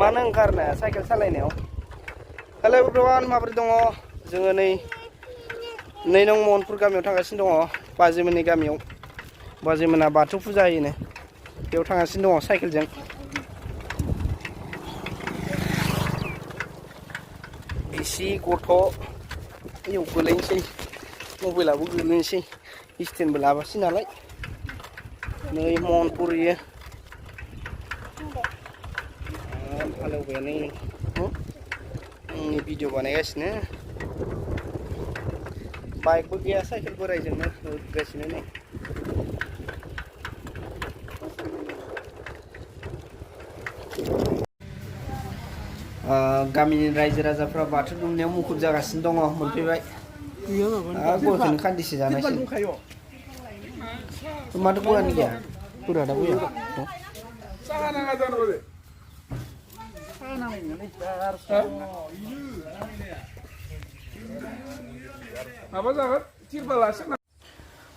मानो ओंखारनो साइकेल सालायनायाव हेलो एभ्रिवान माबोरै दङ जोङो नै नं महनपुर गामियाव थांगासिनो दङ बाजैमोननि गामियाव बाजैमोना बाथौ फुजा होयोनो बेयाव थांगासिनो दङ साइकेलजों बिसि गथ' इयाव गोलैनोसै मबाइलाबो गोलैनोसै स्टेन्डबो लाबासै नालाय नै महनपुर इयो हालेवबायानो आंनि भिडिअ बानायगासिनो बाइकबो गैया साइकेल बोरायजोंनो होगासिनो नै गामिनि रायजो राजाफ्रा बाथौ दुमनायाव मुखुब जागासिनो दङ मोनफैबाय गयखौनो खान्दिसे जानायसै माथो गयानो गैया बोरादा गया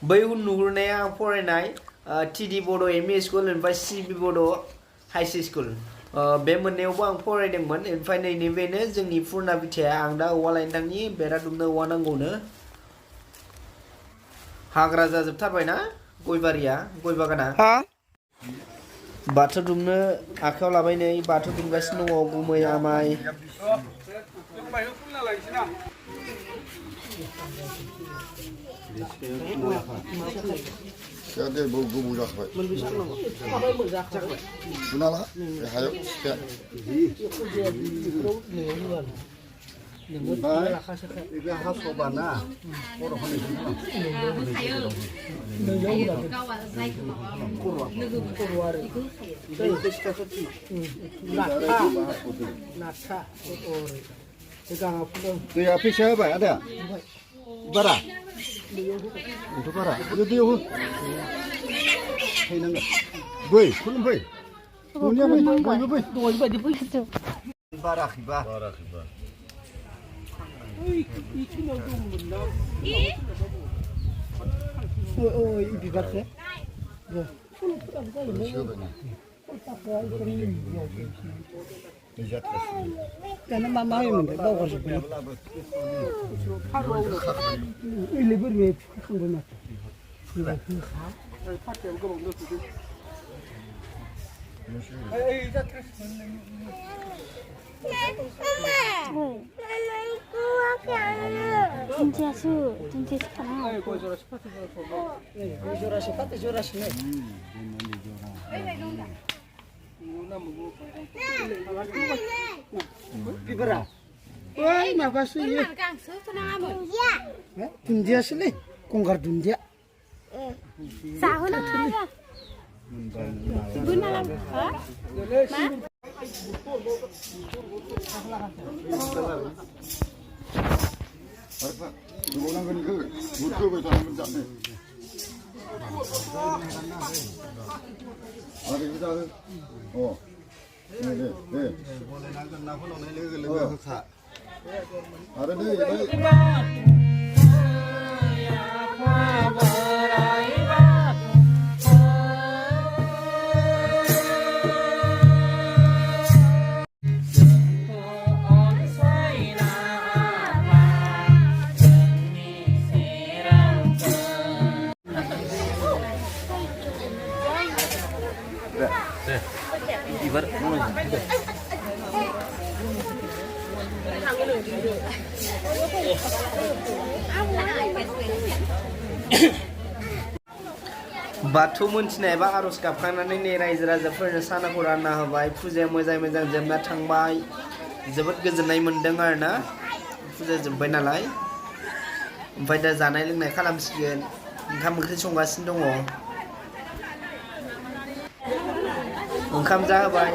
बै नुहुरनाया आं फरायनाय टिडि बड' एमइ स्कुल ओमफ्राय सिबि बड' हाइस स्कुल बे मोननैयावबो आं फरायदोंमोन ओमफ्राय नैबेनो जोंनि फुरना बिथाया आं दा औवा लायनो थांनि बेरा दुमनो औवा नांगौनो हाग्रा जाजोबथारबायना गय बारिया गय बागाना बाथौ दुमनो आखायाव लाबाय नै बाथौ दुमगासिनो दङ गुमै आमाय Jadi buku dah baik. Sunala, hayo sikit. Baik. Ibu harus sobana. Orang ini semua. Dia apa siapa ada? Bara. Itu bara. Itu dia. Hay nang. Boy, kulum boy. Dunia boy, boy boy. Boy boy itu. Bara khiba. Bara khiba. Oh, ini bakse. Ya. Karena mama yang minta bawa ke sini. Ini berbeda, kan Pibera. Woi, makasih ya. Dundia sih, kongkar dundia. Sahur apa? Guna lam, ha? Apa? Dua orang kan ke? Butuh betul macam ni. Ada kita ada. Oh. Ni. Boleh nak pun orang lelaki kah? Ada ni. Ibar, बाथौ मोनथिनाय बा आरज गाबखांनानै नै रायजो राजाफोरनो सानाखौ रानना होबाय फुजाया मोजां जोबना थांबाय जोबोद गोजोननाय मोनदों आरोना फुजा जोबबाय नालाय ओमफ्राय दा जानाय लोंनाय खालामसिगोन ओंखाम ओंख्रि संगासिनो दङ ओंखाम जाहोबाय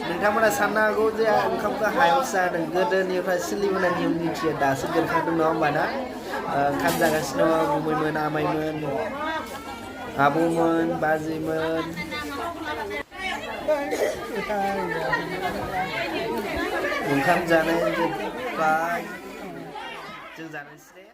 नोंथांमोना साननो हागौ जे ओंखामखौ हायावसो जादों गोदोनिफ्राय सोलिबोनाय नियम निथिया दासो बेरखांदों नङा होमबा ना ओंखाम जागासिनो दङ गुमैमोन आमाइमोन आबौमोन बाजैमोन ओंखाम जानाय जोब्बाय जों जानोसै